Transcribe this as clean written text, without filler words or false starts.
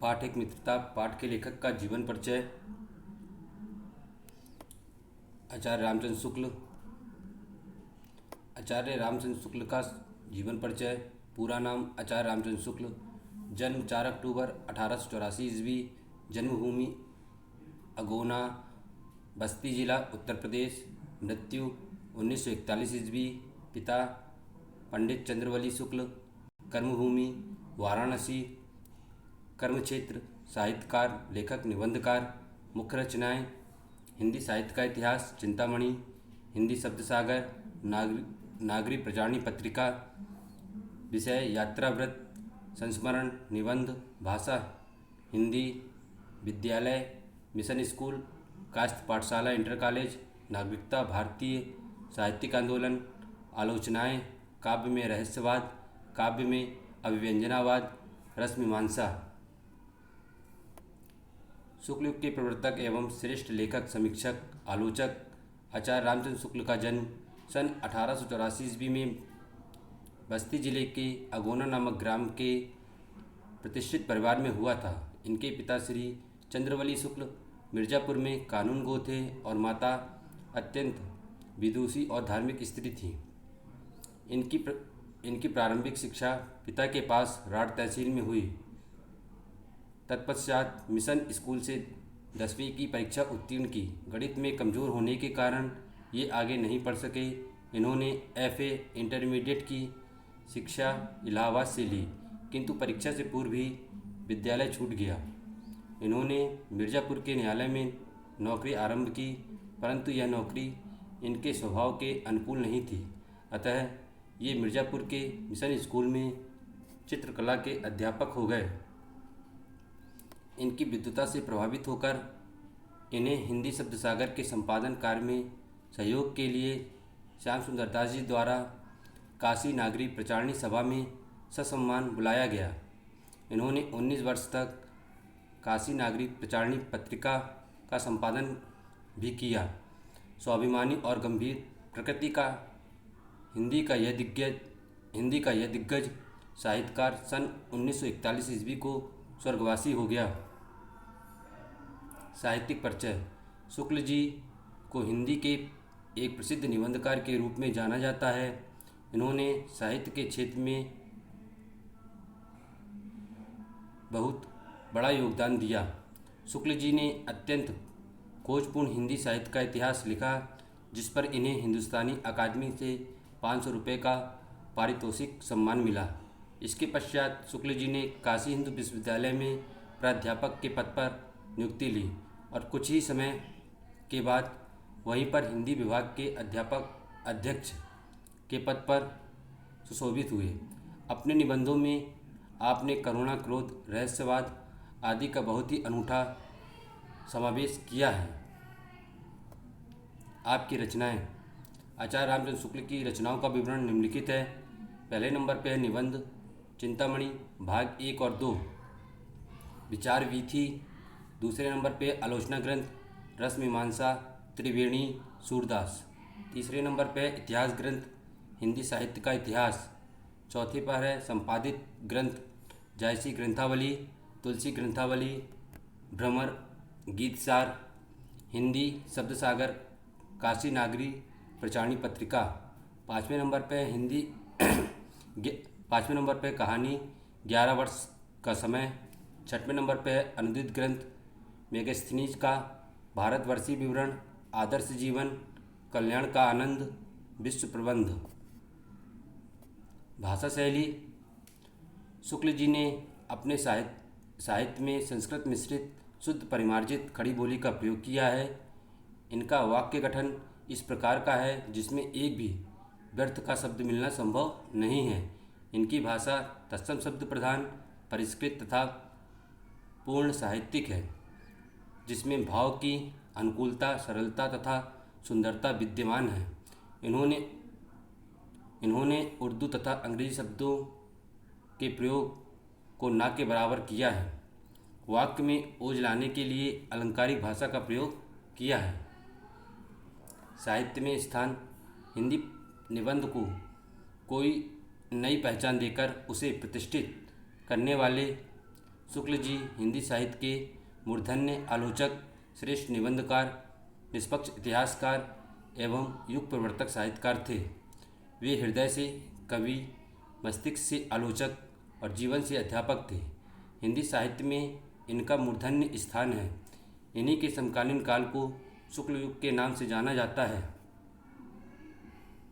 पाठ एक मित्रता। पाठ के लेखक का जीवन परिचय। आचार्य रामचंद्र शुक्ल। आचार्य रामचंद्र शुक्ल का जीवन परिचय। पूरा नाम आचार्य रामचंद्र शुक्ल। जन्म 4 अक्टूबर 1884 ईस्वी। जन्मभूमि अगोना, बस्ती जिला, उत्तर प्रदेश। मृत्यु 1941 ईस्वी। पिता पंडित चंद्रवली शुक्ल। कर्मभूमि वाराणसी। कर्म क्षेत्र साहित्यकार, लेखक, निबंधकार। मुख्य रचनाएं: हिंदी साहित्य का इतिहास, चिंतामणि, हिंदी शब्द सागर, नागरी प्रजाणी पत्रिका। विषय: यात्राव्रत, संस्मरण, निबंध। भाषा: हिंदी। विद्यालय: मिशन स्कूल, कायस्थ पाठशाला, इंटर कॉलेज। नागरिकता: भारतीय। साहित्यिक आंदोलन। आलोचनाएं: काव्य में रहस्यवाद, काव्य में अभिव्यंजनावाद, रसमीमांसा। शुक्ल युग के प्रवर्तक एवं श्रेष्ठ लेखक, समीक्षक, आलोचक। आचार्य रामचंद्र शुक्ल का जन्म सन 1884 ईस्वी में बस्ती जिले के अगोना नामक ग्राम के प्रतिष्ठित परिवार में हुआ था। इनके पिता श्री चंद्रवली शुक्ल मिर्जापुर में कानूनगो थे और माता अत्यंत विदुषी और धार्मिक स्त्री थी। इनकी प्रारंभिक शिक्षा पिता के पास राठ तहसील में हुई। तत्पश्चात मिशन स्कूल से 10वीं की परीक्षा उत्तीर्ण की। गणित में कमज़ोर होने के कारण ये आगे नहीं पढ़ सके। इन्होंने एफए इंटरमीडिएट की शिक्षा इलाहाबाद से ली, किंतु परीक्षा से पूर्व ही विद्यालय छूट गया। इन्होंने मिर्ज़ापुर के न्यायालय में नौकरी आरंभ की, परंतु यह नौकरी इनके स्वभाव के अनुकूल नहीं थी। अतः ये मिर्ज़ापुर के मिशन स्कूल में चित्रकला के अध्यापक हो गए। इनकी विद्वता से प्रभावित होकर इन्हें हिंदी शब्द सागर के संपादन कार्य में सहयोग के लिए श्याम सुंदर दास जी द्वारा काशी नागरी प्रचारणी सभा में ससम्मान बुलाया गया। इन्होंने 19 वर्ष तक काशी नागरी प्रचारणी पत्रिका का संपादन भी किया। स्वाभिमानी और गंभीर प्रकृति का हिंदी का यह दिग्गज साहित्यकार सन 1941 ईस्वी को स्वर्गवासी हो गया। साहित्यिक परिचय: शुक्ल जी को हिंदी के एक प्रसिद्ध निबंधकार के रूप में जाना जाता है। इन्होंने साहित्य के क्षेत्र में बहुत बड़ा योगदान दिया। शुक्ल जी ने अत्यंत खोजपूर्ण हिंदी साहित्य का इतिहास लिखा, जिस पर इन्हें हिंदुस्तानी अकादमी से 500 रुपये का पारितोषिक सम्मान मिला। इसके पश्चात शुक्ल जी ने काशी हिंदू विश्वविद्यालय में प्राध्यापक के पद पर नियुक्ति ली और कुछ ही समय के बाद वहीं पर हिंदी विभाग के अध्यक्ष के पद पर सुशोभित हुए। अपने निबंधों में आपने करुणा, क्रोध, रहस्यवाद आदि का बहुत ही अनूठा समावेश किया है। आपकी रचनाएं: आचार्य रामचंद्र शुक्ल की रचनाओं का विवरण निम्नलिखित है। पहले नंबर पर है निबंध चिंतामणि भाग 1 और 2, विचार वीथी। दूसरे नंबर पे आलोचना ग्रंथ रसमीमांसा, त्रिवेणी, सूरदास। तीसरे नंबर पे इतिहास ग्रंथ हिंदी साहित्य का इतिहास। चौथे पर है संपादित ग्रंथ जायसी ग्रंथावली, तुलसी ग्रंथावली, भ्रमर, गीतसार, हिंदी शब्द सागर, काशी नागरी प्रचारणी पत्रिका। पाँचवें नंबर पे कहानी 11 वर्ष का समय। छठवें नंबर पे अनुदित ग्रंथ मेगस्थनीज का भारतवर्षीय विवरण, आदर्श जीवन, कल्याण का आनंद, विश्व प्रबंध। भाषा शैली: शुक्ल जी ने अपने साहित्य में संस्कृत मिश्रित शुद्ध परिमार्जित खड़ी बोली का प्रयोग किया है। इनका वाक्य गठन इस प्रकार का है जिसमें एक भी व्यर्थ का शब्द मिलना संभव नहीं है। इनकी भाषा तत्सम शब्द प्रधान, परिष्कृत तथा पूर्ण साहित्यिक है, जिसमें भाव की अनुकूलता, सरलता तथा सुंदरता विद्यमान है। इन्होंने उर्दू तथा अंग्रेजी शब्दों के प्रयोग को ना के बराबर किया है। वाक्य में ओज लाने के लिए अलंकारिक भाषा का प्रयोग किया है। साहित्य में स्थान: हिंदी निबंध को कोई नई पहचान देकर उसे प्रतिष्ठित करने वाले शुक्ल जी हिंदी साहित्य के मूर्धन्य आलोचक, श्रेष्ठ निबंधकार, निष्पक्ष इतिहासकार एवं युग प्रवर्तक साहित्यकार थे। वे हृदय से कवि, मस्तिष्क से आलोचक और जीवन से अध्यापक थे। हिंदी साहित्य में इनका मूर्धन्य स्थान है। इन्हीं के समकालीन काल को शुक्ल युग के नाम से जाना जाता है।